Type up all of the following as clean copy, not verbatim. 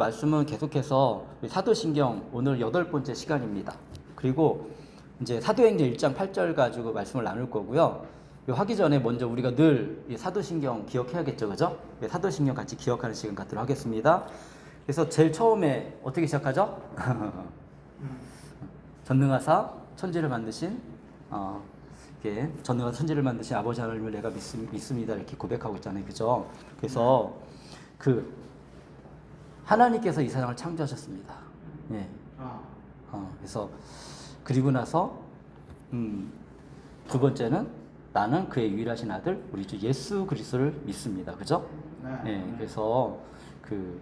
말씀은 계속해서 사도신경 오늘 8번째 시간입니다. 그리고 이제 사도행전 1장 8절 가지고 말씀을 나눌 거고요. 하기 전에 먼저 우리가 늘 사도신경 기억해야겠죠, 그죠? 사도신경 같이 기억하는 시간 갖도록 하겠습니다. 그래서 제일 처음에 어떻게 시작하죠? 전능하사 천지를 만드신 이렇게 전능하사 천지를 만드신 아버지 하나님을 내가 믿습니다 이렇게 고백하고 있잖아요, 그죠? 그래서 하나님께서 이 세상을 창조하셨습니다. 예. 그래서 그리고 나서 두 번째는 나는 그의 유일하신 아들 우리 주 예수 그리스도를 믿습니다. 그죠? 예. 그래서 그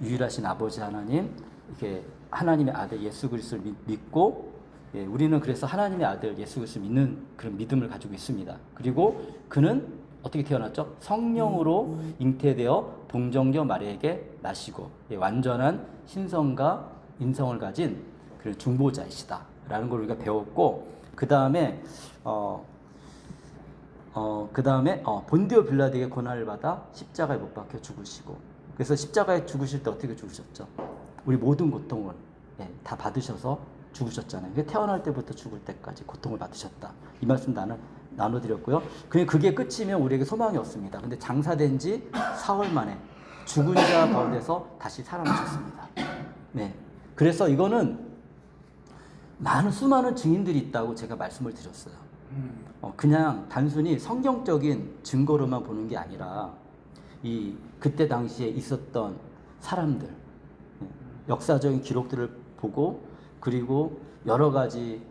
유일하신 아버지 하나님 이렇게 하나님의 아들 예수 그리스도를 믿고 예, 우리는 그래서 하나님의 아들 예수 그리스도를 믿는 그런 믿음을 가지고 있습니다. 그리고 그는 어떻게 태어났죠? 성령으로 잉태되어 동정녀 마리아에게 나시고 예, 완전한 신성과 인성을 가진 그런 중보자이시다 라는 걸 우리가 배웠고 그 다음에 본디오 빌라도에게 고난을 받아 십자가에 못 박혀 죽으시고 그래서 십자가에 죽으실 때 어떻게 죽으셨죠? 우리 모든 고통을 예, 다 받으셔서 죽으셨잖아요. 태어날 때부터 죽을 때까지 고통을 받으셨다. 이 말씀 나눠드렸고요. 그게 끝이면 우리에게 소망이 없습니다. 근데 장사된 지 4월 만에 죽은 자 가운데서 다시 살아나셨습니다. 네. 그래서 이거는 수많은 증인들이 있다고 제가 말씀을 드렸어요. 그냥 단순히 성경적인 증거로만 보는 게 아니라 그때 당시에 있었던 사람들, 역사적인 기록들을 보고 그리고 여러 가지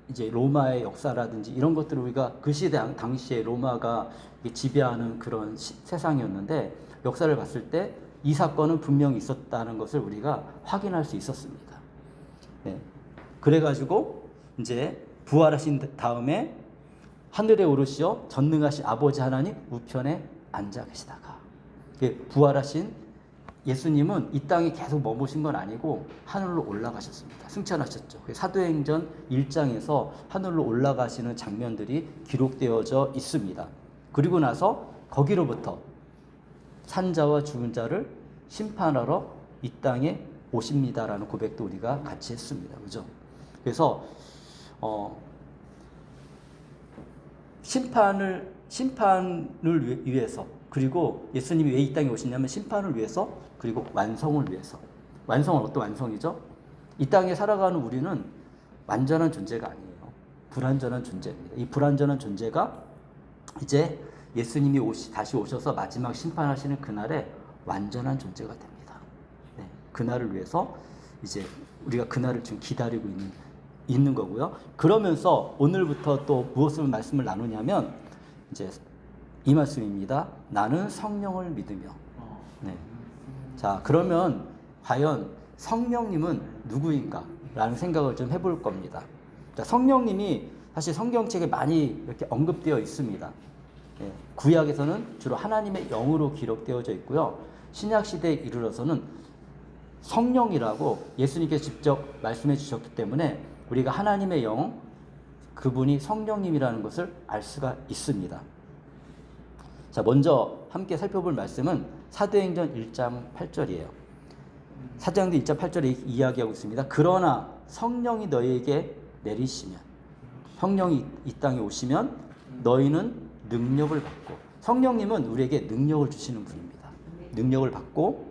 이제 로마의 역사라든지 이런 것들을 우리가 그 시대 당시에 로마가 지배하는 그런 세상이었는데 역사를 봤을 때 이 사건은 분명히 있었다는 것을 우리가 확인할 수 있었습니다. 네. 그래가지고 이제 부활하신 다음에 하늘에 오르시어 전능하신 아버지 하나님 우편에 앉아 계시다가 부활하신 예수님은 이 땅에 계속 머무신 건 아니고 하늘로 올라가셨습니다. 승천하셨죠. 사도행전 1장에서 하늘로 올라가시는 장면들이 기록되어져 있습니다. 그리고 나서 거기로부터 산자와 죽은 자를 심판하러 이 땅에 오십니다라는 고백도 우리가 같이 했습니다. 그죠? 그래서 심판을 위해서 그리고 예수님이 왜 이 땅에 오시냐면 심판을 위해서 그리고 완성을 위해서. 완성은 어떤 완성이죠? 이 땅에 살아가는 우리는 완전한 존재가 아니에요. 불완전한 존재입니다. 이 불완전한 존재가 이제 예수님이 다시 오셔서 마지막 심판하시는 그날에 완전한 존재가 됩니다. 네, 그날을 위해서 이제 우리가 그날을 지금 기다리고 있는 거고요. 그러면서 오늘부터 또 무엇을 말씀을 나누냐면 이제 이 말씀입니다. 나는 성령을 믿으며. 네. 자, 그러면 과연 성령님은 누구인가? 라는 생각을 좀 해볼 겁니다. 자, 성령님이 사실 성경책에 많이 이렇게 언급되어 있습니다. 예, 구약에서는 주로 하나님의 영으로 기록되어져 있고요. 신약시대에 이르러서는 성령이라고 예수님께서 직접 말씀해 주셨기 때문에 우리가 하나님의 영, 그분이 성령님이라는 것을 알 수가 있습니다. 자, 먼저 함께 살펴볼 말씀은 사도행전 1장 8절이에요. 사도행전 1장 8절에 이야기하고 있습니다. 그러나 성령이 너희에게 내리시면, 성령이 이 땅에 오시면 너희는 능력을 받고, 성령님은 우리에게 능력을 주시는 분입니다. 능력을 받고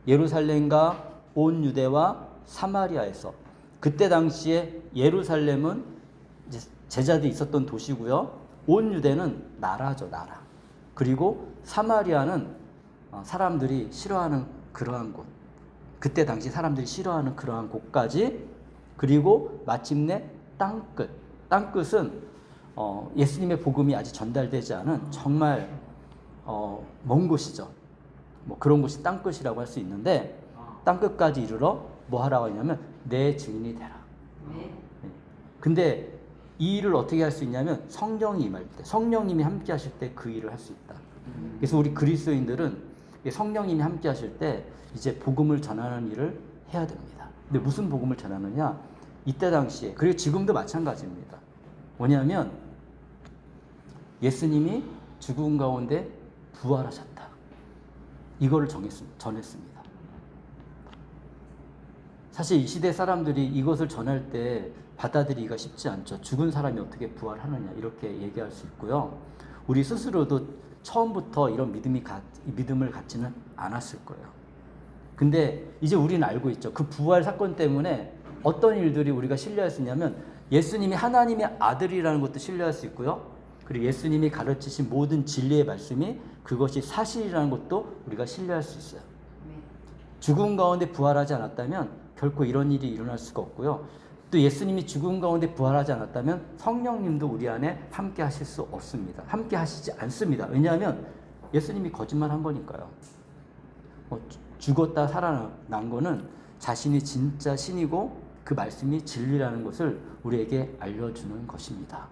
예루살렘과 온 유대와 사마리아에서, 그때 당시에 예루살렘은 이제 제자들이 있었던 도시고요. 온 유대는 나라죠, 나라. 그리고 사마리아는 사람들이 싫어하는 그러한 곳. 그때 당시 사람들이 싫어하는 그러한 곳까지, 그리고 마침내 땅끝. 땅끝은 예수님의 복음이 아직 전달되지 않은 정말 먼 곳이죠. 뭐 그런 곳이 땅끝이라고 할 수 있는데 땅끝까지 이르러 뭐 하라고 하냐면 내 증인이 되라. 네. 근데 이 일을 어떻게 할 수 있냐면 성령이 임할 때, 성령님이 함께 하실 때 그 일을 할 수 있다. 그래서 우리 그리스도인들은 성령님이 함께 하실 때 이제 복음을 전하는 일을 해야 됩니다. 근데 무슨 복음을 전하느냐? 이때 당시에, 그리고 지금도 마찬가지입니다. 뭐냐면 예수님이 죽은 가운데 부활하셨다. 이거를 전했습니다. 사실 이 시대 사람들이 이것을 전할 때 받아들이기가 쉽지 않죠. 죽은 사람이 어떻게 부활하느냐 이렇게 얘기할 수 있고요. 우리 스스로도 처음부터 이런 믿음을 갖지는 않았을 거예요. 근데 이제 우리는 알고 있죠. 그 부활 사건 때문에 어떤 일들이 우리가 신뢰할 수 있냐면 예수님이 하나님의 아들이라는 것도 신뢰할 수 있고요. 그리고 예수님이 가르치신 모든 진리의 말씀이 그것이 사실이라는 것도 우리가 신뢰할 수 있어요. 죽음 가운데 부활하지 않았다면 결코 이런 일이 일어날 수가 없고요. 또 예수님이 죽음 가운데 부활하지 않았다면 성령님도 우리 안에 함께 하실 수 없습니다. 함께 하시지 않습니다. 왜냐하면 예수님이 거짓말한 거니까요. 죽었다 살아난 거는 자신이 진짜 신이고 그 말씀이 진리라는 것을 우리에게 알려주는 것입니다.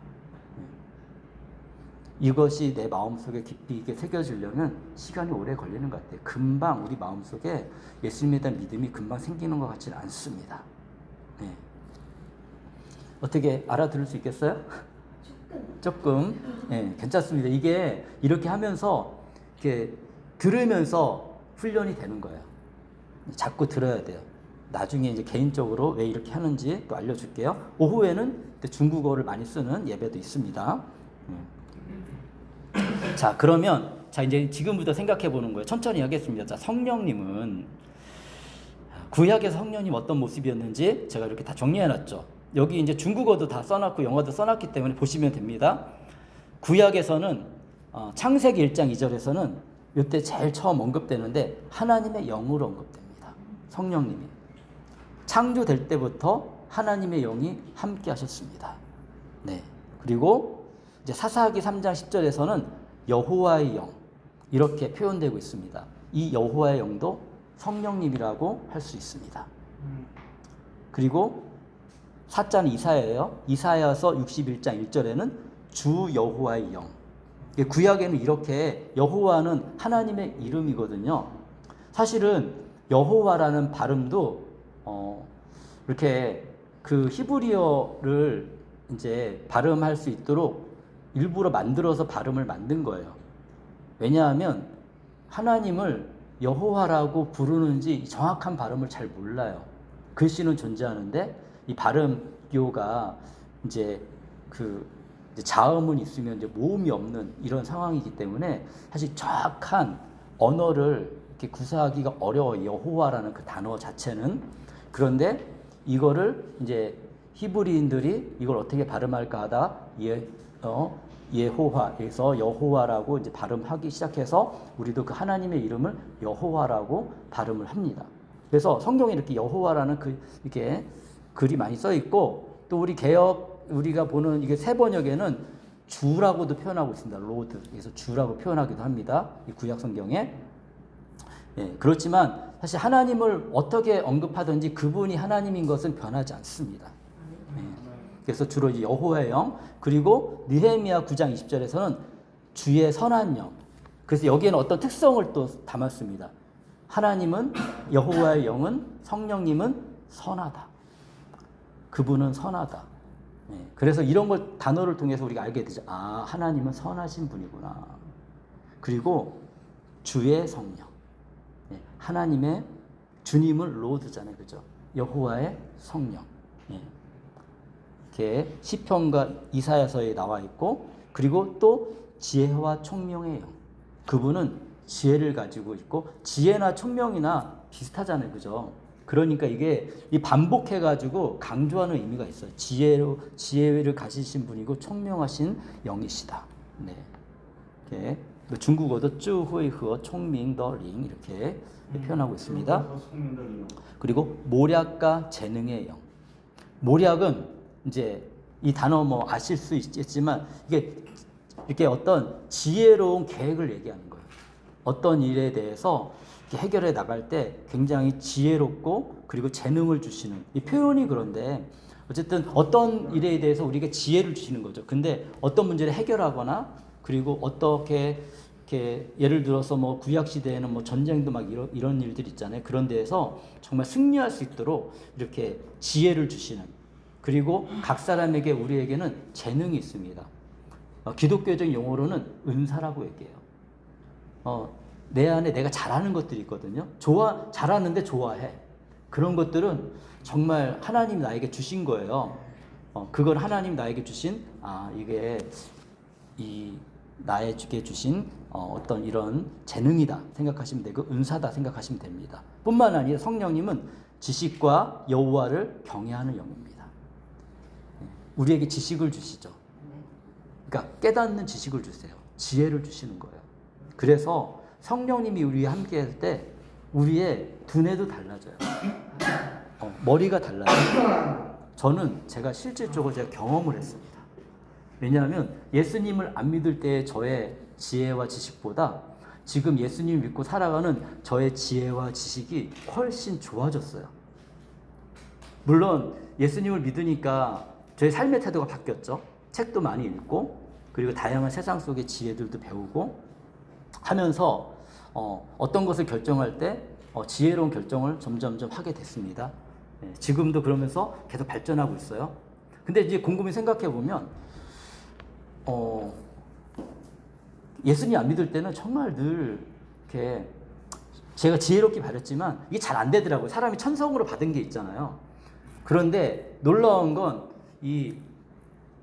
이것이 내 마음속에 깊이 있게 새겨지려면 시간이 오래 걸리는 것 같아요. 금방 우리 마음속에 예수님에 대한 믿음이 금방 생기는 것 같지는 않습니다. 네. 어떻게 알아들을 수 있겠어요? 조금. 네, 괜찮습니다. 이게 이렇게 하면서 이렇게 들으면서 훈련이 되는 거예요. 자꾸 들어야 돼요. 나중에 이제 개인적으로 왜 이렇게 하는지 또 알려줄게요. 오후에는 중국어를 많이 쓰는 예배도 있습니다. 자, 그러면 이제 지금부터 생각해 보는 거예요. 천천히 하겠습니다. 자, 성령님은 구약에서 성령님 어떤 모습이었는지 제가 이렇게 다 정리해 놨죠. 여기 이제 중국어도 다 써놨고 영어도 써놨기 때문에 보시면 됩니다. 구약에서는 창세기 1장 2절에서는 이때 제일 처음 언급되는데 하나님의 영으로 언급됩니다. 성령님이 창조될 때부터 하나님의 영이 함께 하셨습니다. 네. 그리고 이제 사사기 3장 10절에서는 여호와의 영 이렇게 표현되고 있습니다. 이 여호와의 영도 성령님이라고 할 수 있습니다. 그리고 사자는 이사야예요. 이사야서 61장 1절에는 주 여호와의 영. 구약에는 이렇게 여호와는 하나님의 이름이거든요. 사실은 여호와라는 발음도 이렇게 그 히브리어를 이제 발음할 수 있도록 일부러 만들어서 발음을 만든 거예요. 왜냐하면 하나님을 여호와라고 부르는지 정확한 발음을 잘 몰라요. 글씨는 존재하는데 이 발음교가 이제 자음은 있으면 이제 모음이 없는 이런 상황이기 때문에 사실 정확한 언어를 이렇게 구사하기가 어려워요. 여호와라는 그 단어 자체는. 그런데 이거를 이제 히브리인들이 이걸 어떻게 발음할까 하다 예호화에서 여호와라고 이제 발음하기 시작해서 우리도 그 하나님의 이름을 여호와라고 발음을 합니다. 그래서 성경에 이렇게 여호와라는 이렇게 글이 많이 써 있고 또 우리가 보는 이게 새 번역에는 주라고도 표현하고 있습니다. 로드. 그래서 주라고 표현하기도 합니다. 이 구약 성경에. 예, 그렇지만 사실 하나님을 어떻게 언급하든지 그분이 하나님인 것은 변하지 않습니다. 예, 그래서 주로 여호와의 영 그리고 느헤미야 9장 20절에서는 주의 선한 영. 그래서 여기에는 어떤 특성을 또 담았습니다. 하나님은 여호와의 영은 성령님은 선하다. 그분은 선하다. 예, 그래서 이런 걸 단어를 통해서 우리가 알게 되죠. 아, 하나님은 선하신 분이구나. 그리고 주의 성령. 예, 하나님의 주님을 로드잖아요. 그죠? 여호와의 성령. 예. 이렇게 시편과 이사야서에 나와 있고 그리고 또 지혜와 총명의 영. 그분은 지혜를 가지고 있고 지혜나 총명이나 비슷하잖아요. 그죠? 그러니까 이게 반복해가지고 강조하는 의미가 있어요. 지혜를 가지신 분이고 총명하신 영이시다. 네. 이렇게 중국어도 쯔후이허 총밍더링 이렇게 표현하고 있습니다. 그리고 모략과 재능의 영. 모략은 이제 이 단어 아실 수 있겠지만 이게 이렇게 어떤 지혜로운 계획을 얘기하는 거예요. 어떤 일에 대해서 해결해 나갈 때 굉장히 지혜롭고 그리고 재능을 주시는 이 표현이 그런데 어쨌든 어떤 일에 대해서 우리에게 지혜를 주시는 거죠. 근데 어떤 문제를 해결하거나 그리고 어떻게 이렇게 예를 들어서 구약 시대에는 전쟁도 막 이런 일들 있잖아요. 그런 데에서 정말 승리할 수 있도록 이렇게 지혜를 주시는 그리고 각 사람에게 우리에게는 재능이 있습니다. 기독교적 용어로는 은사라고 얘기해요. 내 안에 내가 잘하는 것들이 있거든요. 잘하는데 좋아해. 그런 것들은 정말 하나님 나에게 주신 거예요. 그건 하나님 나에게 주신 이게 이 나에게 주신 어떤 이런 재능이다 생각하시면 되고 은사다 생각하시면 됩니다. 뿐만 아니라 성령님은 지식과 여호와를 경외하는 영입니다. 우리에게 지식을 주시죠. 그러니까 깨닫는 지식을 주세요. 지혜를 주시는 거예요. 그래서 성령님이 우리와 함께 할 때 우리의 두뇌도 달라져요. 머리가 달라져요. 저는 제가 실질적으로 제가 경험을 했습니다. 왜냐하면 예수님을 안 믿을 때의 저의 지혜와 지식보다 지금 예수님을 믿고 살아가는 저의 지혜와 지식이 훨씬 좋아졌어요. 물론 예수님을 믿으니까 저의 삶의 태도가 바뀌었죠. 책도 많이 읽고 그리고 다양한 세상 속의 지혜들도 배우고 하면서 어떤 것을 결정할 때 지혜로운 결정을 점점점 하게 됐습니다. 지금도 그러면서 계속 발전하고 있어요. 근데 이제 곰곰이 생각해 보면 예수님 안 믿을 때는 정말 늘 이렇게 제가 지혜롭게 바랬지만 이게 잘 안 되더라고요. 사람이 천성으로 받은 게 있잖아요. 그런데 놀라운 건 이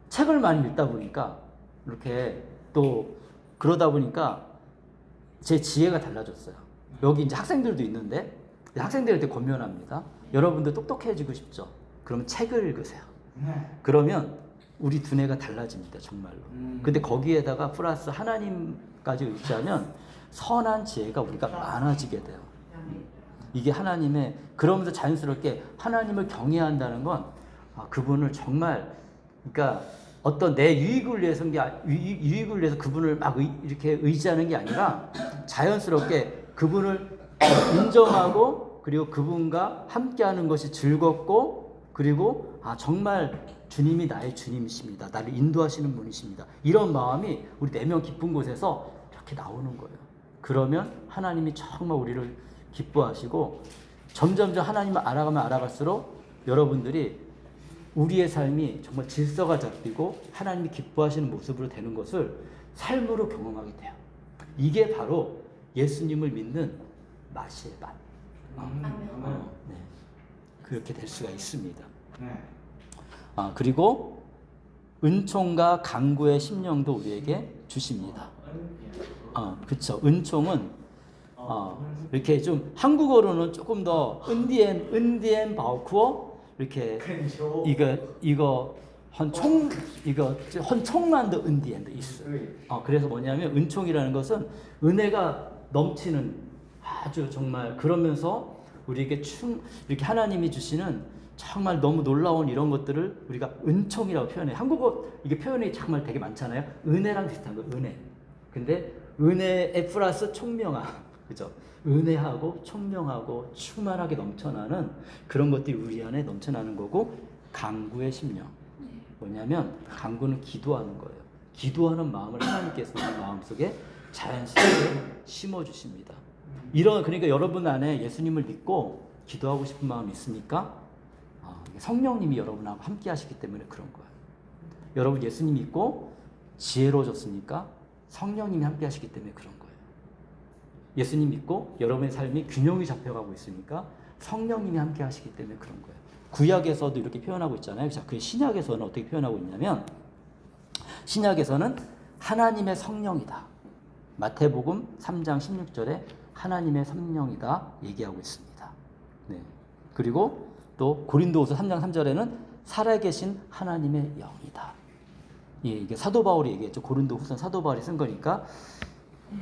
책을 많이 읽다 보니까 이렇게 또 그러다 보니까 제 지혜가 달라졌어요. 여기 이제 학생들도 있는데 학생들한테 권면합니다. 여러분들 똑똑해지고 싶죠? 그러면 책을 읽으세요. 그러면 우리 두뇌가 달라집니다. 정말로. 근데 거기에다가 플러스 하나님까지 의지하면 선한 지혜가 우리가 많아지게 돼요. 이게 하나님의 그러면서 자연스럽게 하나님을 경외한다는 건 그분을 정말 그러니까 어떤 내 유익을 위해서 유익을 위해서 그분을 막 이렇게 의지하는 게 아니라 자연스럽게 그분을 인정하고 그리고 그분과 함께하는 것이 즐겁고 그리고 정말 주님이 나의 주님이십니다. 나를 인도하시는 분이십니다. 이런 마음이 우리 내면 깊은 곳에서 이렇게 나오는 거예요. 그러면 하나님이 정말 우리를 기뻐하시고 점점점 하나님을 알아가면 알아갈수록 여러분들이 우리의 삶이 정말 질서가 잡히고 하나님이 기뻐하시는 모습으로 되는 것을 삶으로 경험하게 돼요. 이게 바로 예수님을 믿는 맛이에요. 맛. 네. 그렇게 될 수가 있습니다. 그리고 은총과 강구의 심령도 우리에게 주십니다. 그렇죠. 은총은 이렇게 좀 한국어로는 조금 더 은디엔 바우쿠어 이렇게 이거 헌총만도 은디엔도 있어요. 그래서 뭐냐면 은총이라는 것은 은혜가 넘치는 아주 정말 그러면서 우리에게 이렇게 하나님이 주시는 정말 너무 놀라운 이런 것들을 우리가 은총이라고 표현해요. 한국어 이게 표현이 정말 되게 많잖아요. 은혜랑 비슷한 거 은혜. 근데 은혜에 플러스 총명함. 그죠? 은혜하고 총명하고 충만하게 넘쳐나는 그런 것들이 우리 안에 넘쳐나는 거고 강구의 심령. 뭐냐면 강구는 기도하는 거예요. 기도하는 마음을 하나님께서 우리 마음속에 자연스럽게 심어주십니다. 그러니까 여러분 안에 예수님을 믿고 기도하고 싶은 마음이 있습니까? 성령님이 여러분하고 함께 하시기 때문에 그런 거예요. 여러분 예수님 믿고 지혜로워졌습니까? 성령님이 함께 하시기 때문에 그런 거예요. 예수님 믿고 여러분의 삶이 균형이 잡혀가고 있으니까 성령님이 함께 하시기 때문에 그런 거예요. 구약에서도 이렇게 표현하고 있잖아요. 자, 그 신약에서는 어떻게 표현하고 있냐면 신약에서는 하나님의 성령이다. 마태복음 3장 16절에 하나님의 성령이다 얘기하고 있습니다. 네. 그리고 또 고린도후서 3장 3절에는 살아계신 하나님의 영이다. 이게 사도 바울이 얘기했죠. 고린도후서 사도 바울이 쓴 거니까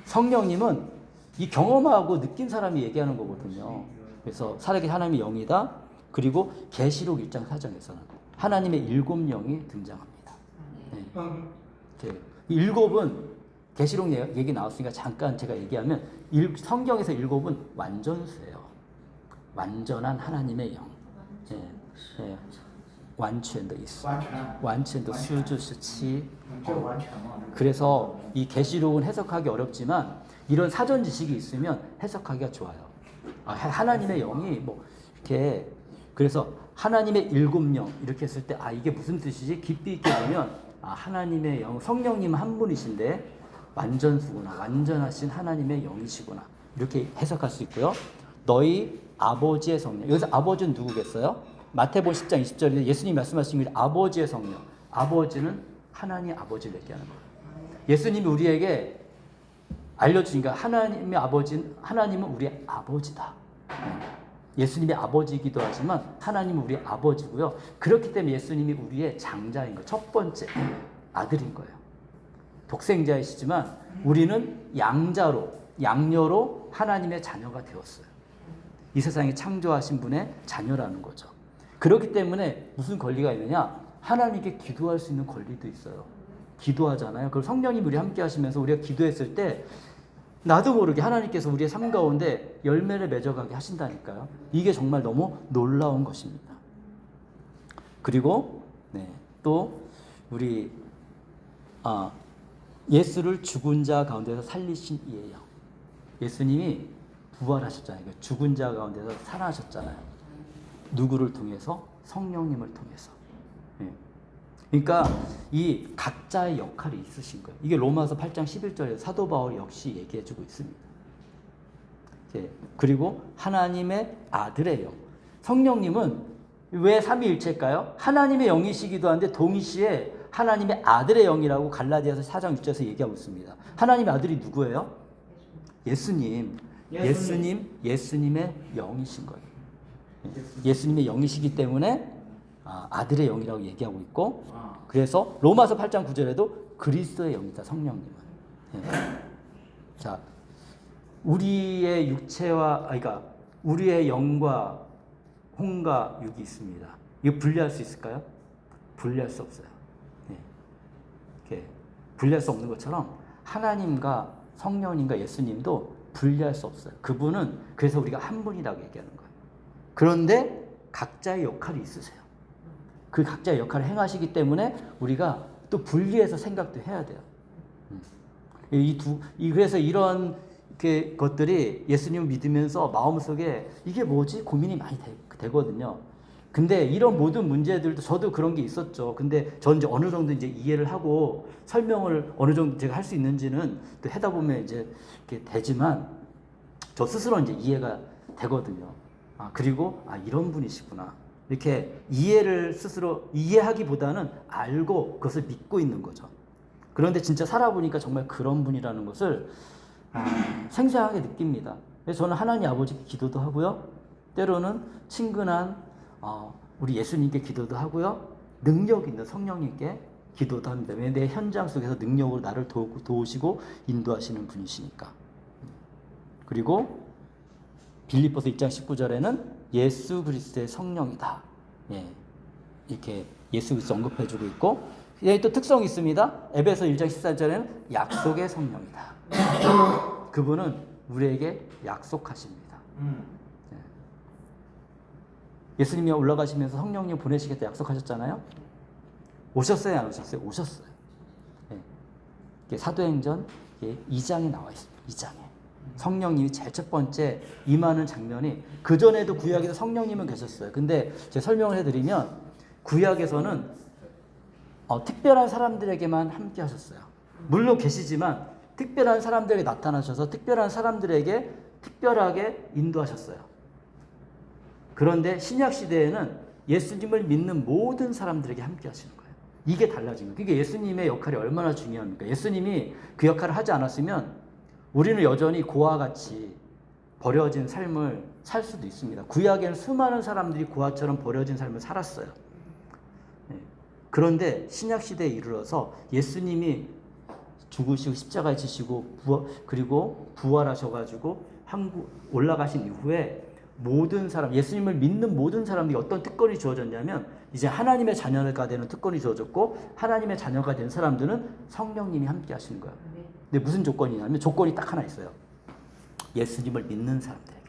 성령님은 이 경험하고 느낀 사람이 얘기하는 거거든요. 그래서 살아계신 하나님의 영이다. 그리고 계시록 1장 4장에서는 하나님의 7영이 등장합니다. 네. 일곱은 계시록 얘기 나왔으니까 잠깐 제가 얘기하면 성경에서 7은 완전수예요. 완전한 하나님의 영. 네. 完全的意思，完全的수주 수치. 그래서 이 계시록은 해석하기 어렵지만 이런 사전 지식이 있으면 해석하기가 좋아요. 하나님의 영이 뭐 이렇게 그래서 하나님의 7영 이렇게 했을 때 이게 무슨 뜻이지? 깊이 있게 보면 하나님의 영 성령님 한 분이신데 완전수구나 완전하신 하나님의 영이시구나 이렇게 해석할 수 있고요. 너희 아버지의 성령. 여기서 아버지는 누구겠어요? 마태복음 10장 20절에 예수님이 말씀하신 게 아버지의 성령. 아버지는 하나님 아버지를 얘기하는 거예요. 예수님이 우리에게 알려주니까 하나님의 아버지는 하나님은 우리의 아버지다. 예수님의 아버지이기도 하지만 하나님은 우리의 아버지고요. 그렇기 때문에 예수님이 우리의 장자인 거예요. 첫 번째 아들인 거예요. 독생자이시지만 우리는 양녀로 하나님의 자녀가 되었어요. 이 세상에 창조하신 분의 자녀라는 거죠. 그렇기 때문에 무슨 권리가 있느냐? 하나님께 기도할 수 있는 권리도 있어요. 기도하잖아요. 그럼 성령님 우리 함께 하시면서 우리가 기도했을 때 나도 모르게 하나님께서 우리의 삶 가운데 열매를 맺어가게 하신다니까요. 이게 정말 너무 놀라운 것입니다. 그리고 또 우리 예수를 죽은 자 가운데서 살리신 이에요. 예수님이 부활하셨잖아요. 죽은 자 가운데서 살아나셨잖아요. 누구를 통해서? 성령님을 통해서. 그러니까 이 각자의 역할이 있으신 거예요. 이게 로마서 8장 11절에 사도 바울 역시 얘기해주고 있습니다. 그리고 하나님의 아들의 영. 성령님은 왜 삼위일체일까요? 하나님의 영이시기도 한데 동시에 하나님의 아들의 영이라고 갈라디아서 4장 6절에서 얘기하고 있습니다. 하나님의 아들이 누구예요? 예수님의 영이신 거예요. 예수님의 영이시기 때문에 아들의 영이라고 얘기하고 있고, 그래서 로마서 8장 9절에도 그리스도의 영이다, 성령님은. 자, 우리의 육체와, 그러니까 우리의 영과 혼과 육이 있습니다. 이거 분리할 수 있을까요? 분리할 수 없어요. 이렇게 분리할 수 없는 것처럼 하나님과 성령님과 예수님도 분리할 수 없어요. 그분은 그래서 우리가 한 분이라고 얘기하는 거예요. 그런데 각자의 역할이 있으세요. 그 각자의 역할을 행하시기 때문에 우리가 또 분리해서 생각도 해야 돼요. 그래서 이런 것들이 예수님을 믿으면서 마음속에 이게 뭐지? 고민이 많이 되거든요. 근데 이런 모든 문제들도 저도 그런 게 있었죠. 근데 전 이제 어느 정도 이제 이해를 하고 설명을 어느 정도 제가 할 수 있는지는 또 하다 보면 이제 이렇게 되지만 저 스스로 이제 이해가 되거든요. 그리고 이런 분이시구나. 이렇게 이해를 스스로 이해하기보다는 알고 그것을 믿고 있는 거죠. 그런데 진짜 살아보니까 정말 그런 분이라는 것을 생생하게 느낍니다. 그래서 저는 하나님 아버지께 기도도 하고요. 때로는 친근한 우리 예수님께 기도도 하고요. 능력 있는 성령님께 기도도 합니다. 왜? 내 현장 속에서 능력으로 나를 도우시고 인도하시는 분이시니까. 그리고 빌립보서 2장 19절에는 예수 그리스도의 성령이다. 이렇게 예수 그리스도 언급해주고 있고, 여기 또 특성이 있습니다. 에베소 1장 14절에는 약속의 성령이다. 그분은 우리에게 약속하십니다. 예수님이 올라가시면서 성령님 보내시겠다 약속하셨잖아요. 오셨어요, 안 오셨어요? 오셨어요. 사도행전 2장에 나와 있습니다. 2장에. 성령님이 제일 첫 번째 임하는 장면이, 그전에도 구약에서 성령님은 계셨어요. 근데 제가 설명을 해드리면 구약에서는 특별한 사람들에게만 함께 하셨어요. 물론 계시지만 특별한 사람들에게 나타나셔서 특별한 사람들에게 특별하게 인도하셨어요. 그런데 신약 시대에는 예수님을 믿는 모든 사람들에게 함께 하시는 거예요. 이게 달라진 거예요. 그게 예수님의 역할이 얼마나 중요합니까? 예수님이 그 역할을 하지 않았으면 우리는 여전히 고아와 같이 버려진 삶을 살 수도 있습니다. 구약에는 수많은 사람들이 고아처럼 버려진 삶을 살았어요. 그런데 신약시대에 이르러서 예수님이 죽으시고 십자가에 지시고 그리고 부활하셔가지고 올라가신 이후에 모든 사람, 예수님을 믿는 모든 사람들이 어떤 특권이 주어졌냐면 이제 하나님의 자녀가 되는 특권이 주어졌고, 하나님의 자녀가 된 사람들은 성령님이 함께 하시는 거예요. 근데 무슨 조건이냐면 조건이 딱 하나 있어요. 예수님을 믿는 사람들에게.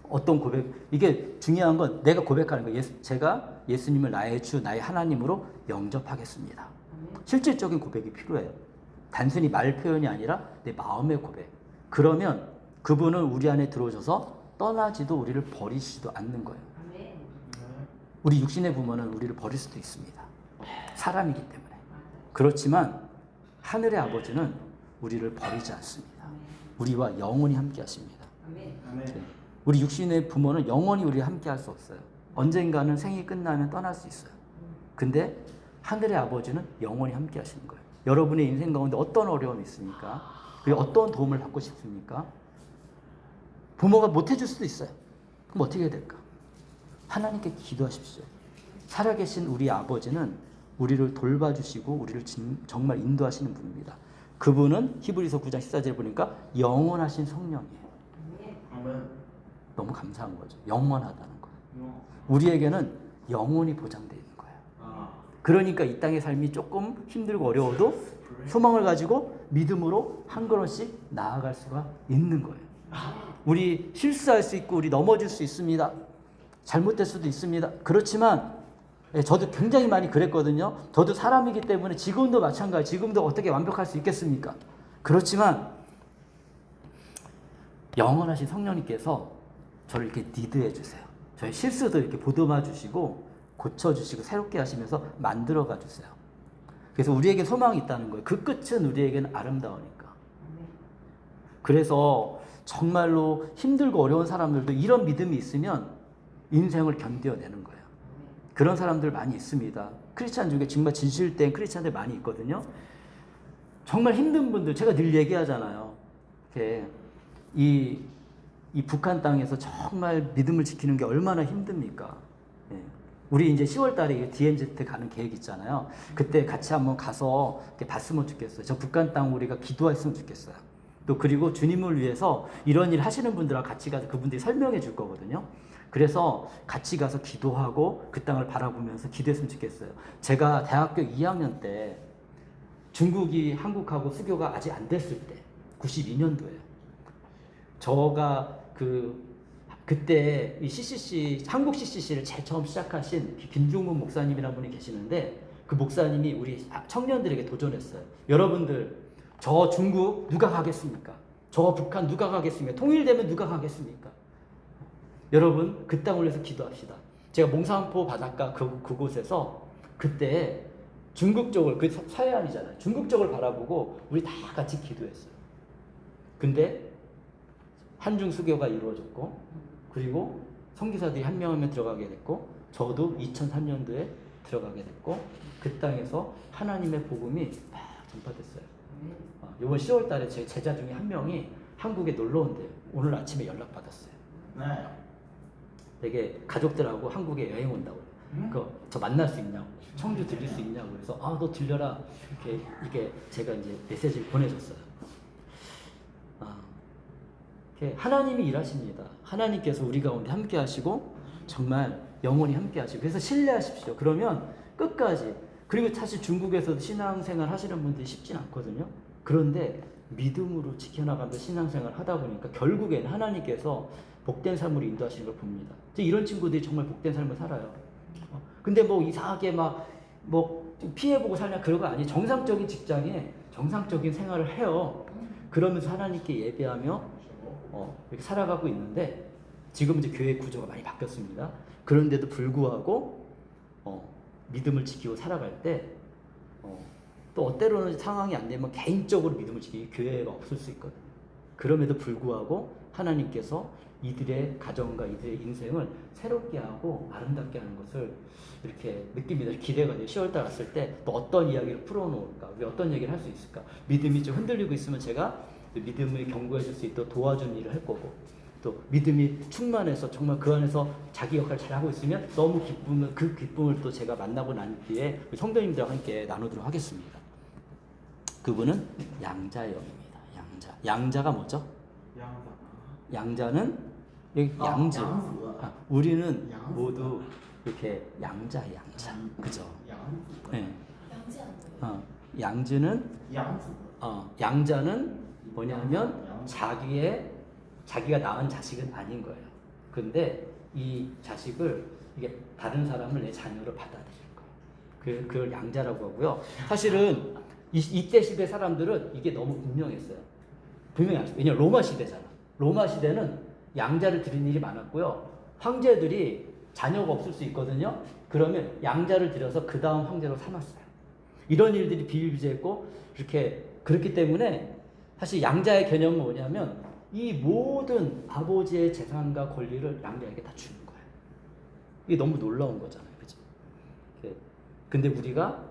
어떤 고백, 이게 중요한 건 내가 고백하는 거예요. 제가 예수님을 나의 주, 나의 하나님으로 영접하겠습니다. 실질적인 고백이 필요해요. 단순히 말 표현이 아니라 내 마음의 고백. 그러면 그분은 우리 안에 들어오셔서 떠나지도 우리를 버리시지도 않는 거예요. 우리 육신의 부모는 우리를 버릴 수도 있습니다. 사람이기 때문에. 그렇지만 하늘의 아버지는 우리를 버리지 않습니다. 우리와 영원히 함께 하십니다. 우리 육신의 부모는 영원히 우리와 함께 할 수 없어요. 언젠가는 생이 끝나면 떠날 수 있어요. 근데 하늘의 아버지는 영원히 함께 하시는 거예요. 여러분의 인생 가운데 어떤 어려움이 있습니까? 그리고 어떤 도움을 받고 싶습니까? 부모가 못 해줄 수도 있어요. 그럼 어떻게 해야 될까? 하나님께 기도하십시오. 살아계신 우리 아버지는 우리를 돌봐주시고 우리를 정말 인도하시는 분입니다. 그분은 히브리서 9장 14절에 보니까 영원하신 성령이에요. 너무 감사한 거죠. 영원하다는 거예요. 우리에게는 영원히 보장되어 있는 거예요. 그러니까 이 땅의 삶이 조금 힘들고 어려워도 소망을 가지고 믿음으로 한 걸음씩 나아갈 수가 있는 거예요. 우리 실수할 수 있고 우리 넘어질 수 있습니다. 잘못될 수도 있습니다. 그렇지만 저도 굉장히 많이 그랬거든요. 저도 사람이기 때문에 지금도 마찬가지. 지금도 어떻게 완벽할 수 있겠습니까? 그렇지만 영원하신 성령님께서 저를 이렇게 리드해 주세요. 저의 실수도 이렇게 보듬어 주시고 고쳐주시고 새롭게 하시면서 만들어가 주세요. 그래서 우리에게 소망이 있다는 거예요. 그 끝은 우리에게는 아름다우니까. 그래서 정말로 힘들고 어려운 사람들도 이런 믿음이 있으면 인생을 견뎌내는 거예요. 그런 사람들 많이 있습니다. 크리스찬 중에 정말 진실된 크리스찬들 많이 있거든요. 정말 힘든 분들, 제가 늘 얘기하잖아요. 이렇게 이 북한 땅에서 정말 믿음을 지키는 게 얼마나 힘듭니까? 예. 우리 이제 10월 달에 DMZ 가는 계획 있잖아요. 그때 같이 한번 가서 봤으면 좋겠어요. 저 북한 땅 우리가 기도했으면 좋겠어요. 또 그리고 주님을 위해서 이런 일 하시는 분들하고 같이 가서 그분들이 설명해 줄 거거든요. 그래서 같이 가서 기도하고 그 땅을 바라보면서 기도했으면 좋겠어요. 제가 대학교 2학년 때 중국이 한국하고 수교가 아직 안 됐을 때 92년도에 저가 그때 이 CCC 한국 CCC를 제일 처음 시작하신 김중문 목사님이라는 분이 계시는데 그 목사님이 우리 청년들에게 도전했어요. 여러분들 저 중국 누가 가겠습니까? 저 북한 누가 가겠습니까? 통일되면 누가 가겠습니까? 여러분 그 땅을 위해서 기도합시다. 제가 몽산포 바닷가 그곳에서 그때 중국 쪽을 그 서해안이잖아요. 중국 쪽을 바라보고 우리 다 같이 기도했어요. 근데 한중 수교가 이루어졌고 그리고 선교사들이 한 명 한 명 들어가게 됐고 저도 2003년도에 들어가게 됐고 그 땅에서 하나님의 복음이 막 전파됐어요. 이번 10월 달에 제 제자 중에 한 명이 한국에 놀러 온대요. 오늘 아침에 연락받았어요. 네. 되게 가족들하고 한국에 여행 온다고. 저 만날 수 있냐고. 청주 들릴 수 있냐고. 그래서 너 들려라. 이게 제가 이제 메시지를 보내줬어요. 하나님이 일하십니다. 하나님께서 우리 가운데 함께 하시고 정말 영원히 함께 하시고 그래서 신뢰하십시오. 그러면 끝까지 그리고 사실 중국에서도 신앙생활 하시는 분들이 쉽진 않거든요. 그런데 믿음으로 지켜나가면서 신앙생활 하다 보니까 결국에는 하나님께서 복된 삶으로 인도하시는 걸 봅니다. 이런 친구들이 정말 복된 삶을 살아요. 근데 뭐 이상하게 뭐 피해보고 살냐 그런 거 아니에요. 정상적인 직장에 정상적인 생활을 해요. 그러면서 하나님께 예배하며 이렇게 살아가고 있는데 지금 이제 교회 구조가 많이 바뀌었습니다. 그런데도 불구하고 믿음을 지키고 살아갈 때 또 때로는 상황이 안 되면 개인적으로 믿음을 지키기 교회가 없을 수 있거든요. 그럼에도 불구하고 하나님께서 이들의 가정과 이들의 인생을 새롭게 하고 아름답게 하는 것을 이렇게 느낍니다. 기대가 돼요. 10월달 왔을 때 또 어떤 이야기를 풀어놓을까? 우리 어떤 얘기를 할 수 있을까? 믿음이 좀 흔들리고 있으면 제가 믿음을 견고해 줄 수 있도록 도와주는 일을 할 거고 또 믿음이 충만해서 정말 그 안에서 자기 역할을 잘하고 있으면 너무 그 기쁨을 또 제가 만나고 난 뒤에 성도님들과 함께 나누도록 하겠습니다. 그분은 양자형입니다. 양자가 뭐죠? 양자는 여기 양주. 우리는 모두 이렇게 양자. 그죠? 네. 양주는 양자는 뭐냐면 자기가 낳은 자식은 아닌 거예요. 근데 이 자식을 이게 다른 사람을 내 자녀로 받아들일 거예요. 그걸 양자라고 하고요. 사실은 이때 시대 사람들은 이게 너무 분명했어요. 분명히 알죠. 왜냐면 로마 시대잖아. 로마 시대는 양자를 들인 일이 많았고요. 황제들이 자녀가 없을 수 있거든요. 그러면 양자를 들여서 그 다음 황제로 삼았어요. 이런 일들이 비일비재했고 그렇기 때문에 사실 양자의 개념은 뭐냐면 이 모든 아버지의 재산과 권리를 양자에게 다 주는 거예요. 이게 너무 놀라운 거잖아요. 그죠? 근데 우리가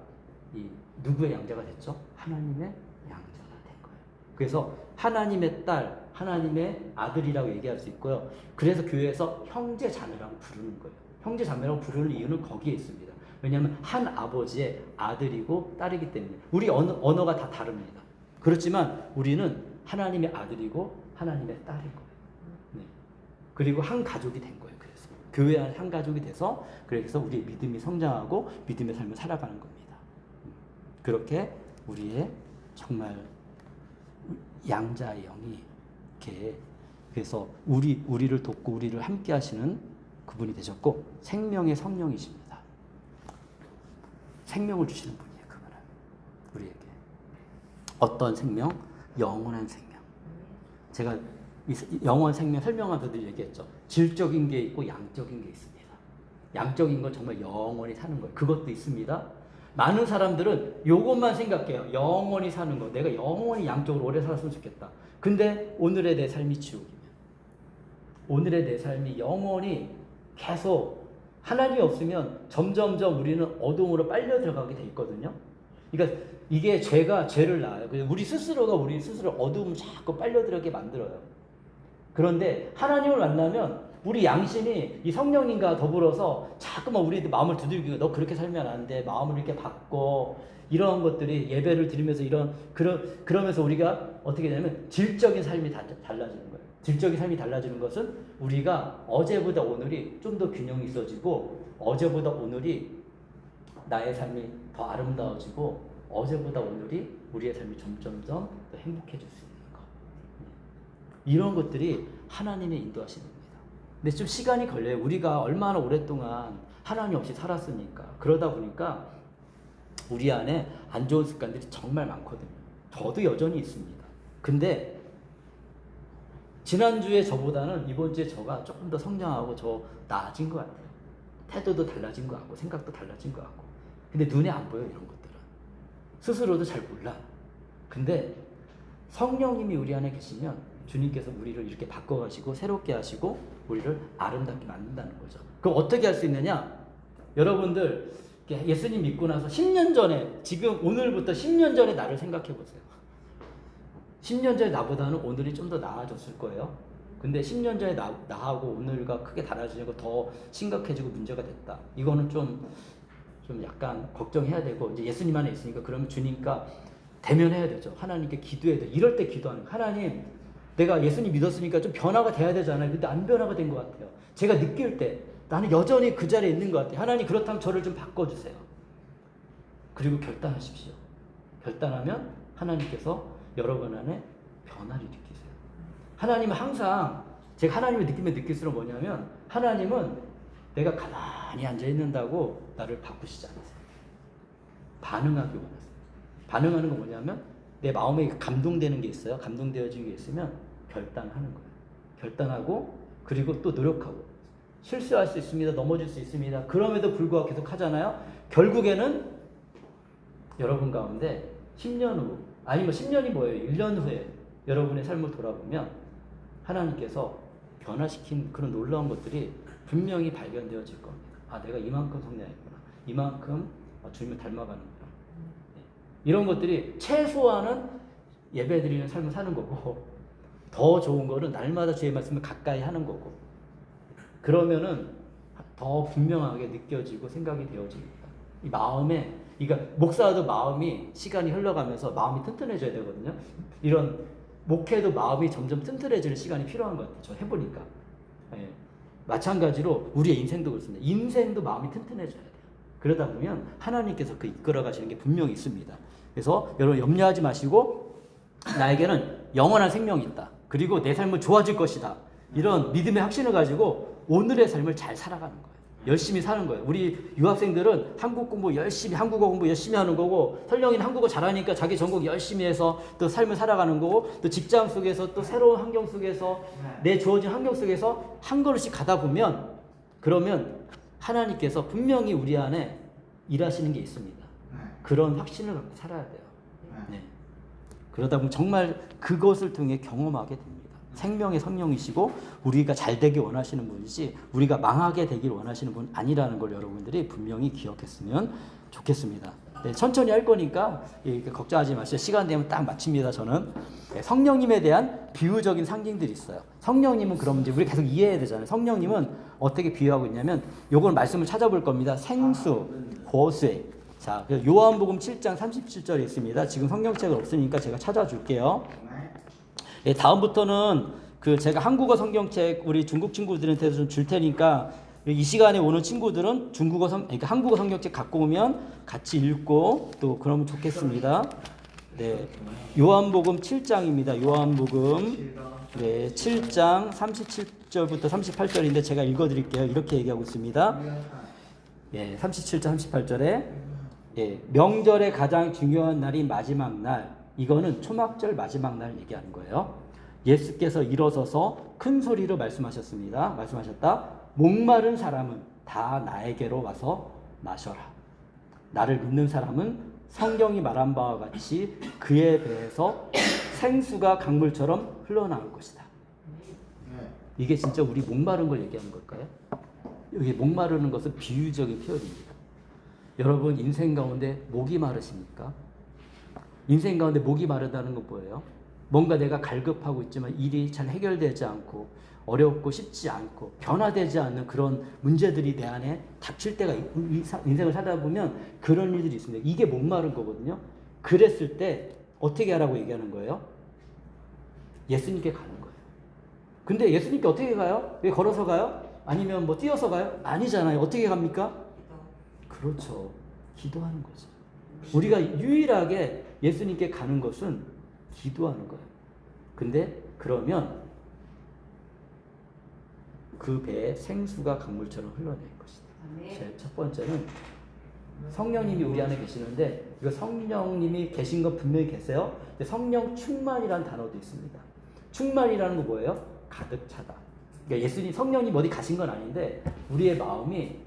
이 누구의 양자가 됐죠? 하나님의 양자가 된 거예요. 그래서 하나님의 딸, 하나님의 아들이라고 얘기할 수 있고요. 그래서 교회에서 형제 자매라고 부르는 거예요. 형제 자매라고 부르는 이유는 거기에 있습니다. 왜냐하면 한 아버지의 아들이고 딸이기 때문에. 우리 언어가 다 다릅니다. 그렇지만 우리는 하나님의 아들이고 하나님의 딸인 거예요. 네. 그리고 한 가족이 된 거예요. 그래서 교회 안에 한 가족이 돼서 그래서 우리의 믿음이 성장하고 믿음의 삶을 살아가는 겁니다. 그렇게 우리의 정말 양자의 영이 이렇게 그래서 우리를 돕고 우리를 함께 하시는 그분이 되셨고 생명의 성령이십니다. 생명을 주시는 분이에요. 그분은 우리에게 어떤 생명? 영원한 생명. 제가 영원 생명 설명하면서도 얘기했죠. 질적인 게 있고 양적인 게 있습니다. 양적인 건 정말 영원히 사는 거예요. 그것도 있습니다. 많은 사람들은 이것만 생각해요. 영원히 사는 거. 내가 영원히 양적으로 오래 살았으면 좋겠다. 근데 오늘의 내 삶이 지옥이면, 오늘의 내 삶이 영원히 계속 하나님이 없으면 점점점 우리는 어둠으로 빨려 들어가게 돼 있거든요. 그러니까 이게 죄를 낳아요. 우리 스스로 어둠을 자꾸 빨려 들어가게 만들어요. 그런데 하나님을 만나면 우리 양심이 이 성령님과 더불어서 자꾸만 우리 마음을 두들기고 너 그렇게 살면 안 돼. 마음을 이렇게 바꿔. 이런 것들이 예배를 드리면서 그러면서 우리가 어떻게 되냐면 질적인 삶이 달라지는 거예요. 질적인 삶이 달라지는 것은 우리가 어제보다 오늘이 좀 더 균형이 있어지고 어제보다 오늘이 나의 삶이 더 아름다워지고 어제보다 오늘이 우리의 삶이 점점점 더 행복해질 수 있는 것. 이런 것들이 하나님의 인도하시는 겁니다. 근데 좀 시간이 걸려요. 우리가 얼마나 오랫동안 하나님 없이 살았으니까. 그러다 보니까 우리 안에 안 좋은 습관들이 정말 많거든요. 저도 여전히 있습니다. 근데 지난주에 저보다는 이번 주에 저가 조금 더 성장하고 저 나아진 것 같아요. 태도도 달라진 것 같고 생각도 달라진 것 같고. 근데 눈에 안 보여요. 이런 것들은. 스스로도 잘 몰라. 근데 성령님이 우리 안에 계시면 주님께서 우리를 이렇게 바꿔가시고 새롭게 하시고 우리를 아름답게 만든다는 거죠. 그럼 어떻게 할 수 있느냐? 여러분들 예수님 믿고 나서 10년 전에 지금 오늘부터 10년 전에 나를 생각해 보세요. 10년 전에 나보다는 오늘이 좀 더 나아졌을 거예요. 근데 10년 전에 나하고 오늘과 크게 달라지고 더 심각해지고 문제가 됐다. 이거는 좀 약간 걱정해야 되고 이제 예수님 안에 있으니까 그러면 주님과 대면해야 되죠. 하나님께 기도해야 돼. 이럴 때 기도하는 거예요. 하나님, 내가 예수님 믿었으니까 좀 변화가 돼야 되잖아요. 근데 안 변화가 된 것 같아요. 제가 느낄 때 나는 여전히 그 자리에 있는 것 같아요. 하나님 그렇다면 저를 좀 바꿔주세요. 그리고 결단하십시오. 결단하면 하나님께서 여러분 안에 변화를 일으키세요. 하나님은 항상 제가 하나님의 느낌에 느낄수록 뭐냐면 하나님은 내가 가만히 앉아있는다고 나를 바꾸시지 않으세요. 반응하기 원하세요. 반응하는 건 뭐냐면 내 마음에 감동되는 게 있어요. 감동되어지는 게 있으면 결단하는 거예요. 결단하고 그리고 또 노력하고 실수할 수 있습니다. 넘어질 수 있습니다. 그럼에도 불구하고 계속 하잖아요. 결국에는 여러분 가운데 10년 후 아니면 10년이 뭐예요? 1년 후에 여러분의 삶을 돌아보면 하나님께서 변화시킨 그런 놀라운 것들이 분명히 발견되어질 겁니다. 아, 내가 이만큼 성장했구나. 이만큼 주님을 닮아가는구나. 이런 것들이 최소한은 예배드리는 삶을 사는 거고 더 좋은 거는 날마다 주의 말씀을 가까이 하는 거고 그러면은 더 분명하게 느껴지고 생각이 되어집니다. 이 마음에 그러니까 목사도 마음이 시간이 흘러가면서 마음이 튼튼해져야 되거든요. 이런 목회도 마음이 점점 튼튼해지는 시간이 필요한 것 같아요. 저 해보니까. 예. 마찬가지로 우리의 인생도 그렇습니다. 인생도 마음이 튼튼해져야 돼요. 그러다 보면 하나님께서 그 이끌어 가시는 게 분명히 있습니다. 그래서 여러분 염려하지 마시고 나에게는 영원한 생명이 있다. 그리고 내 삶은 좋아질 것이다. 이런 믿음의 확신을 가지고 오늘의 삶을 잘 살아가는 거예요. 열심히 사는 거예요. 우리 유학생들은 한국어 공부 열심히 하는 거고 설령이는 한국어 잘하니까 자기 전공 열심히 해서 또 삶을 살아가는 거고 또 직장 속에서 또 새로운 환경 속에서 내 주어진 환경 속에서 한 걸음씩 가다 보면 그러면 하나님께서 분명히 우리 안에 일하시는 게 있습니다. 그런 확신을 갖고 살아야 돼요. 네. 그러다 보면 정말 그것을 통해 경험하게 됩니다. 생명의 성령이시고 우리가 잘 되길 원하시는 분이지 우리가 망하게 되길 원하시는 분 아니라는 걸 여러분들이 분명히 기억했으면 좋겠습니다. 네, 천천히 할 거니까 걱정하지 마세요. 시간 되면 딱 마칩니다. 저는 성령님에 대한 비유적인 상징들이 있어요. 성령님은 그럼 이제 우리 계속 이해해야 되잖아요. 성령님은 어떻게 비유하고 있냐면 요걸 말씀을 찾아볼 겁니다. 생수, 보세. 자, 요한복음 7장 37절에 있습니다. 지금 성경책은 없으니까 제가 찾아줄게요. 예, 다음부터는 제가 한국어 성경책 우리 중국 친구들한테 좀 줄 테니까 이 시간에 오는 친구들은 그러니까 한국어 성경책 갖고 오면 같이 읽고 또 그러면 좋겠습니다. 네, 요한복음 7장입니다. 요한복음 7장 37절부터 38절인데 제가 읽어드릴게요. 이렇게 얘기하고 있습니다. 37절 38절에 명절의 가장 중요한 날이 마지막 날, 이거는 초막절 마지막 날 얘기하는 거예요. 예수께서 일어서서 큰 소리로 말씀하셨습니다. 목마른 사람은 다 나에게로 와서 마셔라. 나를 믿는 사람은 성경이 말한 바와 같이 그의 배에서 생수가 강물처럼 흘러나올 것이다. 이게 진짜 우리 목마른 걸 얘기하는 걸까요? 여기 목마르는 것은 비유적인 표현입니다. 여러분 인생 가운데 목이 마르십니까? 인생 가운데 목이 마르다는 건 뭐예요? 뭔가 내가 갈급하고 있지만 일이 잘 해결되지 않고 어렵고 쉽지 않고 변화되지 않는 그런 문제들이 내 안에 닥칠 때가 인생을 살다 보면 그런 일들이 있습니다. 이게 목마른 거거든요. 그랬을 때 어떻게 하라고 얘기하는 거예요? 예수님께 가는 거예요. 근데 예수님께 어떻게 가요? 왜 걸어서 가요? 아니면 뭐 뛰어서 가요? 아니잖아요. 어떻게 갑니까? 그렇죠. 기도하는 거죠. 우리가 유일하게 예수님께 가는 것은 기도하는 거예요. 근데 그러면 그 배에 생수가 강물처럼 흘러낼 것이다. 제 첫 번째는 성령님이 우리 안에 계시는데 이거 성령님이 계신 건 분명히 계세요. 근데 성령 충만이라는 단어도 있습니다. 충만이라는 건 뭐예요? 가득 차다. 그러니까 예수님 성령님 어디 가신 건 아닌데 우리의 마음이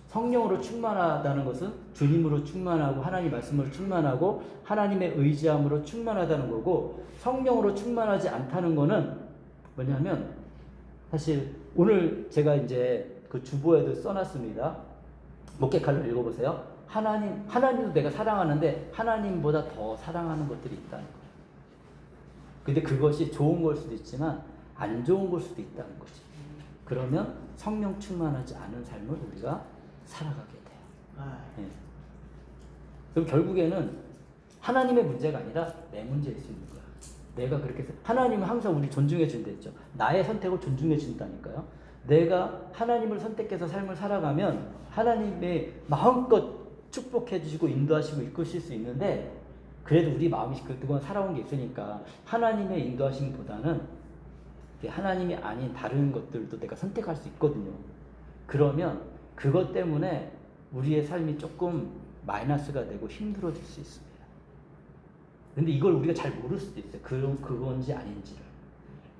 성령으로 충만하다는 것은 주님으로 충만하고 하나님 말씀으로 충만하고 하나님의 의지함으로 충만하다는 거고, 성령으로 충만하지 않다는 거는 뭐냐면 사실 오늘 제가 이제 그 주보에도 써놨습니다. 목회칼로 읽어보세요. 하나님도 내가 사랑하는데 하나님보다 더 사랑하는 것들이 있다는 거예요. 근데 그것이 좋은 걸 수도 있지만 안 좋은 걸 수도 있다는 거지. 그러면 성령 충만하지 않은 삶을 우리가 살아가게 돼요. 네. 그럼 결국에는 하나님의 문제가 아니라 내 문제일 수 있는 거야. 내가 그렇게 해서 하나님은 항상 우리 존중해 준다 했죠. 나의 선택을 존중해 준다니까요. 내가 하나님을 선택해서 삶을 살아가면 하나님의 마음껏 축복해 주시고 인도하시고 이끄실 수 있는데, 그래도 우리 마음이 그동안 살아온 게 있으니까 하나님의 인도하심보다는 하나님이 아닌 다른 것들도 내가 선택할 수 있거든요. 그러면 그것 때문에 우리의 삶이 조금 마이너스가 되고 힘들어질 수 있습니다. 근데 이걸 우리가 잘 모를 수도 있어요. 그건지 아닌지를.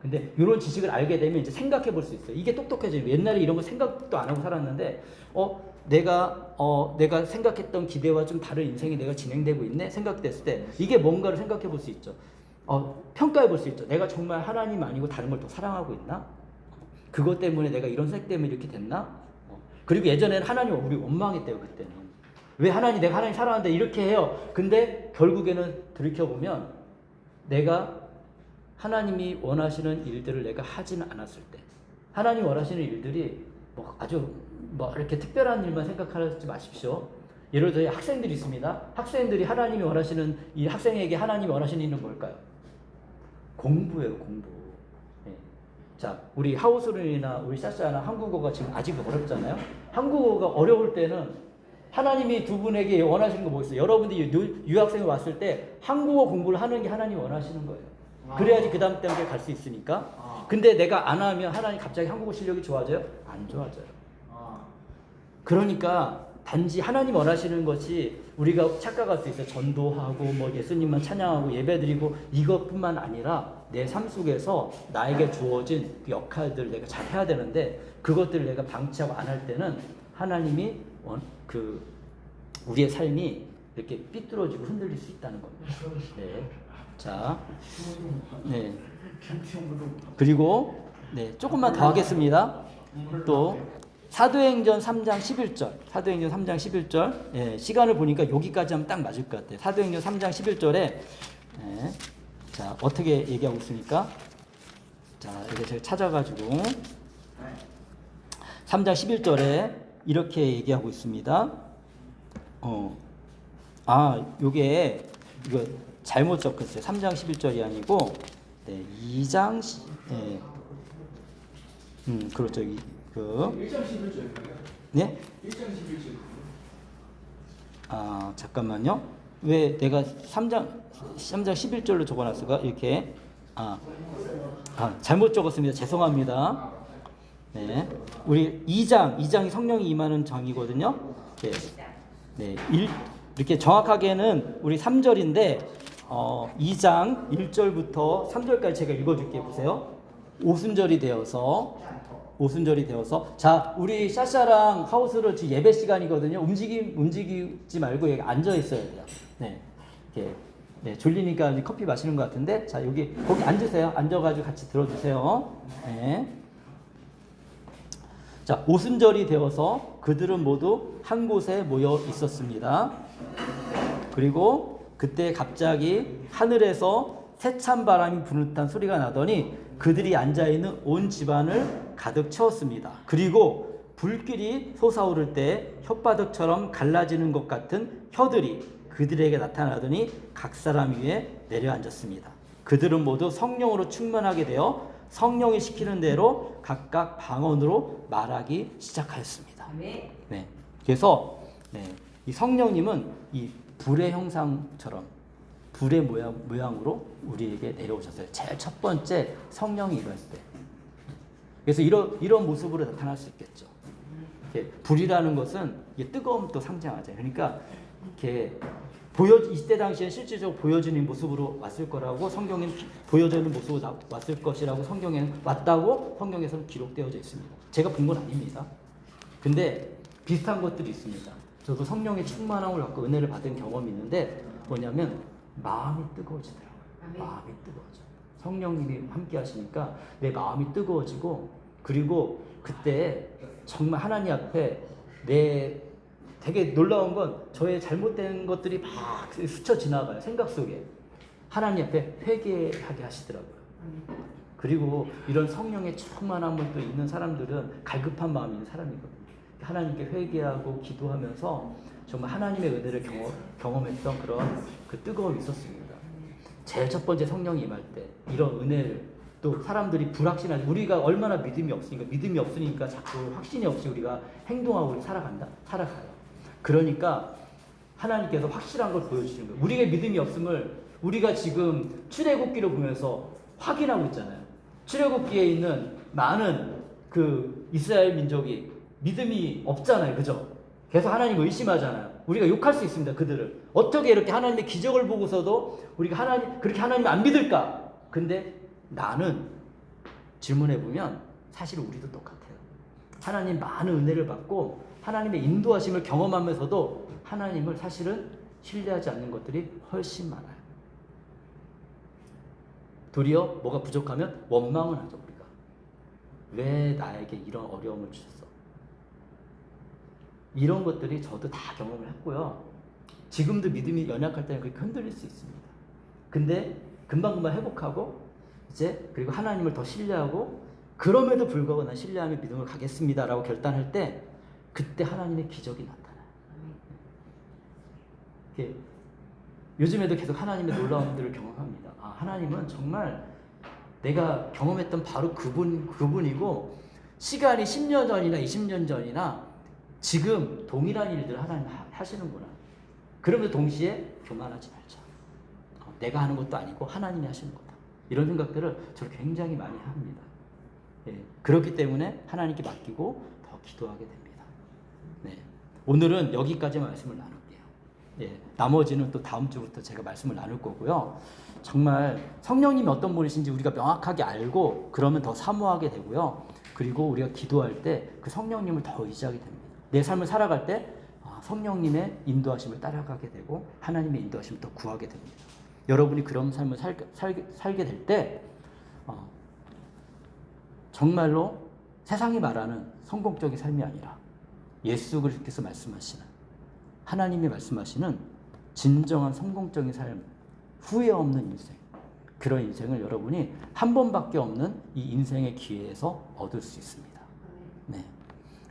근데 이런 지식을 알게 되면 이제 생각해 볼 수 있어요. 이게 똑똑해져요. 옛날에 이런 거 생각도 안 하고 살았는데, 내가 생각했던 기대와 좀 다른 인생이 내가 진행되고 있네? 생각됐을 때, 이게 뭔가를 생각해 볼 수 있죠. 평가해 볼 수 있죠. 내가 정말 하나님 아니고 다른 걸 더 사랑하고 있나? 그것 때문에 내가 이런 색 때문에 이렇게 됐나? 그리고 예전에는 하나님 우리 원망했대요. 그때는 왜 내가 하나님 사랑하는데 이렇게 해요. 근데 결국에는 돌이켜보면 내가 하나님이 원하시는 일들을 내가 하지는 않았을 때, 하나님 원하시는 일들이 아주 이렇게 특별한 일만 생각하지 마십시오. 예를 들어 학생들이 있습니다. 학생들이 하나님이 원하시는, 이 학생에게 하나님이 원하시는 일은 뭘까요? 공부예요. 공부. 자, 우리 하우스른이나 우리 샤샤나 한국어가 지금 아직 어렵잖아요. 한국어가 어려울 때는 하나님이 두 분에게 원하시는 거 뭐 있어요? 여러분들이 유학생이 왔을 때 한국어 공부를 하는 게 하나님이 원하시는 거예요. 그래야지 그 다음 단계에 갈 수 있으니까. 근데 내가 안 하면 하나님 갑자기 한국어 실력이 좋아져요? 안 좋아져요. 그러니까 단지 하나님 원하시는 것이 우리가 착각할 수 있어요. 전도하고 예수님만 찬양하고 예배드리고 이것뿐만 아니라 내 삶 속에서 나에게 주어진 그 역할들을 내가 잘 해야 되는데, 그것들을 내가 방치하고 안 할 때는 하나님이 우리의 삶이 이렇게 삐뚤어지고 흔들릴 수 있다는 겁니다. 네. 자, 네. 그리고 네, 조금만 더 하겠습니다. 또 사도행전 3장 11절. 사도행전 3장 11절. 예, 시간을 보니까 여기까지 하면 딱 맞을 것 같아요. 사도행전 3장 11절에 예, 자, 어떻게 얘기하고 있습니까? 자, 이거 제가 찾아가지고 3장 11절에 이렇게 얘기하고 있습니다. 요게 이거 잘못 적었어요. 3장 11절이 아니고 네, 2장 예. 그렇죠. 1장 11절인가요? 네? 1장 11절. 잠깐만요. 왜 내가 3장 11절로 적어 놨을까? 이렇게. 잘못 적었습니다. 죄송합니다. 네. 우리 2장이 성령이 임하는 장이거든요. 네. 네. 이렇게 정확하게는 우리 3절인데 2장 1절부터 3절까지 제가 읽어 줄게요. 보세요. 오순절이 되어서 자, 우리 샤샤랑 하우스로 지금 예배 시간이거든요. 움직이지 말고 여기 앉아 있어야 돼요. 네. 이렇게 네, 졸리니까 커피 마시는 것 같은데 자, 거기 앉으세요. 앉아 가지고 같이 들어 주세요. 네. 자, 오순절이 되어서 그들은 모두 한 곳에 모여 있었습니다. 그리고 그때 갑자기 하늘에서 세찬 바람이 부는 듯한 소리가 나더니 그들이 앉아있는 온 집안을 가득 채웠습니다. 그리고 불길이 솟아오를 때 혓바닥처럼 갈라지는 것 같은 혀들이 그들에게 나타나더니 각 사람 위에 내려앉았습니다. 그들은 모두 성령으로 충만하게 되어 성령이 시키는 대로 각각 방언으로 말하기 시작하였습니다. 네. 그래서 이 성령님은 이 불의 형상처럼 불의 모양으로 우리에게 내려오셨어요. 제일 첫 번째 성령이 이럴 때. 그래서 이런 모습으로 나타날 수 있겠죠. 불이라는 것은 이게 뜨거움도 상징하죠. 그러니까 이렇게 이때 당시에 실질적으로 보여지는 모습으로 왔을 거라고 성경에는 보여지는 모습으로 왔을 것이라고 성경에는 왔다고 성경에서는 기록되어져 있습니다. 제가 본 건 아닙니다. 근데 비슷한 것들이 있습니다. 저도 성령의 충만함을 갖고 은혜를 받은 경험이 있는데 뭐냐면 마음이 뜨거워지더라고요. 마음이 뜨거워져. 성령님이 함께 하시니까 내 마음이 뜨거워지고 그리고 그때 정말 하나님 앞에 되게 놀라운 건 저의 잘못된 것들이 막 스쳐 지나가요. 생각 속에. 하나님 앞에 회개하게 하시더라고요. 그리고 이런 성령의 충만함을 또 있는 사람들은 갈급한 마음이 있는 사람이거든요. 하나님께 회개하고 기도하면서 정말 하나님의 은혜를 경험했던 그런 그 뜨거움이 있었습니다. 제일 첫 번째 성령이 임할 때 이런 은혜를 또 사람들이 불확신하지 우리가 얼마나 믿음이 없으니까 자꾸 확신이 없이 우리가 행동하고 살아가요. 그러니까 하나님께서 확실한 걸 보여주시는 거예요. 우리의 믿음이 없음을 우리가 지금 출애굽기를 보면서 확인하고 있잖아요. 출애굽기에 있는 많은 그 이스라엘 민족이 믿음이 없잖아요. 그죠? 계속 하나님을 의심하잖아요. 우리가 욕할 수 있습니다. 그들을. 어떻게 이렇게 하나님의 기적을 보고서도 우리가 그렇게 하나님을 안 믿을까? 근데 나는 질문해보면 사실 우리도 똑같아요. 하나님 많은 은혜를 받고 하나님의 인도하심을 경험하면서도 하나님을 사실은 신뢰하지 않는 것들이 훨씬 많아요. 도리어 뭐가 부족하면 원망을 하죠. 우리가. 왜 나에게 이런 어려움을 주셨어? 이런 것들이 저도 다 경험을 했고요. 지금도 믿음이 연약할 때는 그렇게 흔들릴 수 있습니다. 근데 금방금방 회복하고 그리고 하나님을 더 신뢰하고 그럼에도 불구하고 난 신뢰하며 믿음을 가겠습니다라고 결단할 때 그때 하나님의 기적이 나타나요. 요즘에도 계속 하나님의 놀라움들을 경험합니다. 하나님은 정말 내가 경험했던 바로 그분이고 시간이 10년 전이나 20년 전이나 지금 동일한 일들을 하나님 하시는구나. 그러면서 동시에 교만하지 말자. 내가 하는 것도 아니고 하나님이 하시는 거다. 이런 생각들을 저는 굉장히 많이 합니다. 그렇기 때문에 하나님께 맡기고 더 기도하게 됩니다. 오늘은 여기까지 말씀을 나눌게요. 나머지는 또 다음 주부터 제가 말씀을 나눌 거고요. 정말 성령님이 어떤 분이신지 우리가 명확하게 알고 그러면 더 사모하게 되고요. 그리고 우리가 기도할 때 그 성령님을 더 의지하게 됩니다. 내 삶을 살아갈 때 성령님의 인도하심을 따라가게 되고 하나님의 인도하심을 더 구하게 됩니다. 여러분이 그런 삶을 살게 될 때 정말로 세상이 말하는 성공적인 삶이 아니라 예수 그리스도께서 말씀하시는, 하나님이 말씀하시는 진정한 성공적인 삶, 후회 없는 인생, 그런 인생을 여러분이 한 번밖에 없는 이 인생의 기회에서 얻을 수 있습니다. 네.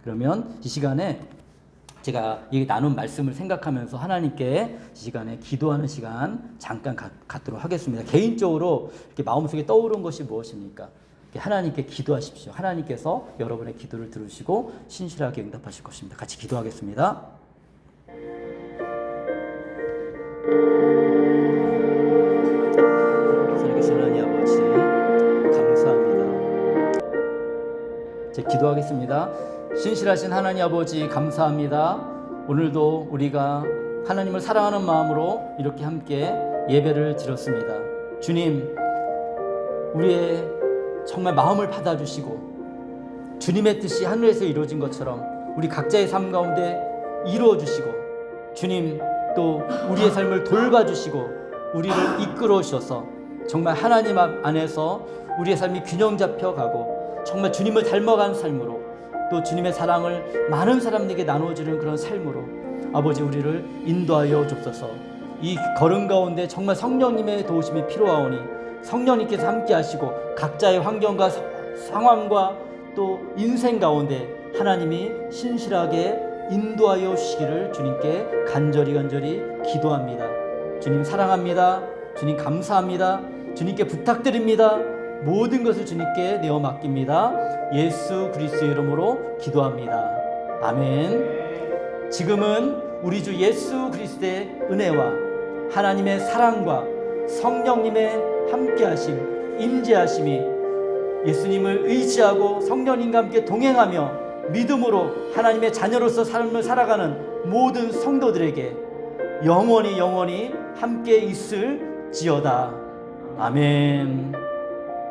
그러면 이 시간에 제가 이 나눈 말씀을 생각하면서 하나님께 이 시간에 기도하는 시간 잠깐 갖도록 하겠습니다. 개인적으로 이렇게 마음속에 떠오른 것이 무엇입니까? 하나님께 기도하십시오. 하나님께서 여러분의 기도를 들으시고 신실하게 응답하실 것입니다. 같이 기도하겠습니다. 살아계신 하나님 아버지, 감사합니다. 제 기도하겠습니다. 신실하신 하나님 아버지, 감사합니다. 오늘도 우리가 하나님을 사랑하는 마음으로 이렇게 함께 예배를 드렸습니다. 주님, 우리의 정말 마음을 받아주시고 주님의 뜻이 하늘에서 이루어진 것처럼 우리 각자의 삶 가운데 이루어주시고, 주님 또 우리의 삶을 돌봐주시고 우리를 이끌어 주셔서 정말 하나님 안에서 우리의 삶이 균형 잡혀가고 정말 주님을 닮아가는 삶으로, 또 주님의 사랑을 많은 사람들에게 나눠주는 그런 삶으로 아버지 우리를 인도하여 주옵소서. 이 걸음 가운데 정말 성령님의 도우심이 필요하오니 성령님께서 함께 하시고 각자의 환경과 상황과 또 인생 가운데 하나님이 신실하게 인도하여 주시기를 주님께 간절히 기도합니다. 주님 사랑합니다. 주님 감사합니다. 주님께 부탁드립니다. 모든 것을 주님께 내어 맡깁니다. 예수 그리스도의 이름으로 기도합니다. 아멘. 지금은 우리 주 예수 그리스도의 은혜와 하나님의 사랑과 성령님의 함께하심, 임재하심이 예수님을 의지하고 성령님과 함께 동행하며 믿음으로 하나님의 자녀로서 삶을 살아가는 모든 성도들에게 영원히 함께 있을지어다. 아멘.